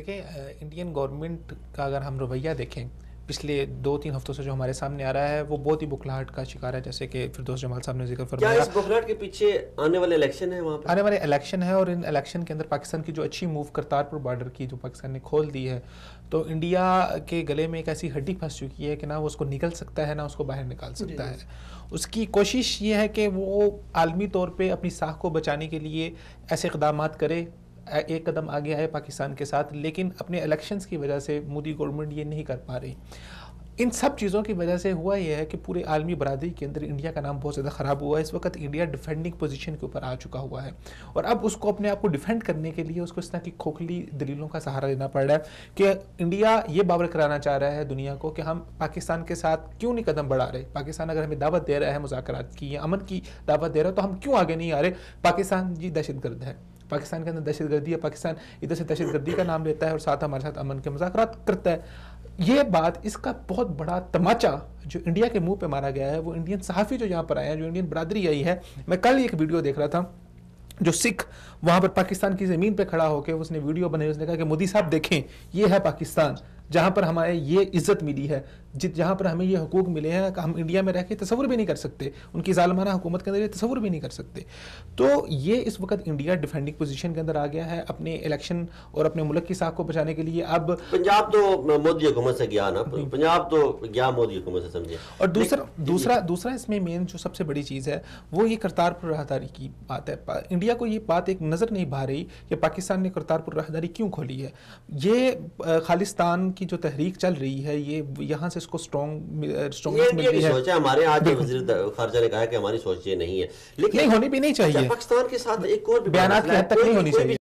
دیکھیں Indian government کا اگر ہم رویہ دیکھیں پچھلے 2-3 ہفتوں سے جو ہمارے سامنے آ رہا ہے وہ بہت ہی بکھلاہٹ کا شکار ہے، جیسے کہ فردوس جمال صاحب نے ذکر فرمایا. کیا اس بکھلاہٹ کے پیچھے آنے والے الیکشن ہیں؟ وہاں پہ آنے والے الیکشن ہے، اور ان الیکشن کے اندر پاکستان کی جو اچھی موو کرتارپور بارڈر کی جو پاکستان نے کھول دی ہے، تو انڈیا کے گلے میں ایک ایسی ہڈی پھنس چکی ہے کہ نہ وہ اس کو نکل سکتا ہے نہ اس کو باہر نکال سکتا ہے. اس کی کوشش یہ ہے کہ وہ عالمی طور پہ اپنی ساکھ کو بچانے کے لیے ایسے اقدامات کرے، ایک قدم آگے آئے پاکستان کے ساتھ، لیکن اپنے الیکشنز کی وجہ سے مودی گورنمنٹ یہ نہیں کر پا رہی. ان سب چیزوں کی وجہ سے ہوا یہ ہے کہ پورے عالمی برادری کے اندر انڈیا کا نام بہت زیادہ خراب ہوا ہے. اس وقت انڈیا ڈیفینڈنگ پوزیشن کے اوپر آ چکا ہوا ہے، اور اب اس کو اپنے آپ کو ڈیفینڈ کرنے کے لیے اس کو اس طرح کی کھوکھلی دلیلوں کا سہارا لینا پڑ رہا ہے کہ انڈیا یہ باور کرانا چاہ رہا ہے دنیا کو کہ ہم پاکستان کے ساتھ کیوں نہیں قدم بڑھا رہے. پاکستان اگر ہمیں دعوت دے رہا ہے مذاکرات کی یا امن کی دعوت دے رہا ہے تو ہم کیوں آگے نہیں آ رہے. پاکستان جی دہشت گرد ہے، پاکستان کے اندر دہشت گردی ہے، پاکستان ادھر سے دہشت گردی کا نام لیتا ہے اور ساتھ ہمارے ساتھ امن کے مذاکرات کرتا ہے. یہ بات، اس کا بہت بڑا تماچا جو انڈیا کے منہ پہ مارا گیا ہے، وہ انڈین صحافی جو یہاں پر آئے ہیں، جو انڈین برادری آئی ہے. میں کل ایک ویڈیو دیکھ رہا تھا جو سکھ وہاں پر پاکستان کی زمین پہ کھڑا ہو کے اس نے ویڈیو بنائی، اس نے کہا کہ مودی صاحب دیکھیں یہ ہے پاکستان جہاں پر ہمیں یہ عزت ملی ہے، جہاں پر ہمیں یہ حقوق ملے ہیں کہ ہم انڈیا میں رہ کے تصور بھی نہیں کر سکتے، ان کی ظالمانہ حکومت کے اندر یہ تصور بھی نہیں کر سکتے. تو یہ اس وقت انڈیا ڈیفینڈنگ پوزیشن کے اندر آ گیا ہے اپنے الیکشن اور اپنے ملک کی ساکھ کو بچانے کے لیے. اب پنجاب تو مودی حکومت سے گیا نا، پنجاب تو گیا مودی حکومت سے سمجھے. اور دوسرا اس میں مین جو سب سے بڑی چیز ہے وہ یہ کرتارپور راہداری کی بات ہے. انڈیا کو یہ بات ایک نظر نہیں بھا رہی کہ پاکستان نے کرتارپور راہداری کیوں کھولی ہے. یہ خالصتان کی جو تحریک چل رہی ہے، یہ یہاں سے اس کو اسٹرانگنس مل رہی ہے. سوچ ہے ہمارے آج وزیر خارجہ نے کہا کہ ہماری سوچ یہ نہیں ہے، لیکن نہیں ہونی بھی نہیں چاہیے. پاکستان کے ساتھ ایک اور بیانات کی حد تک نہیں ہونی چاہیے.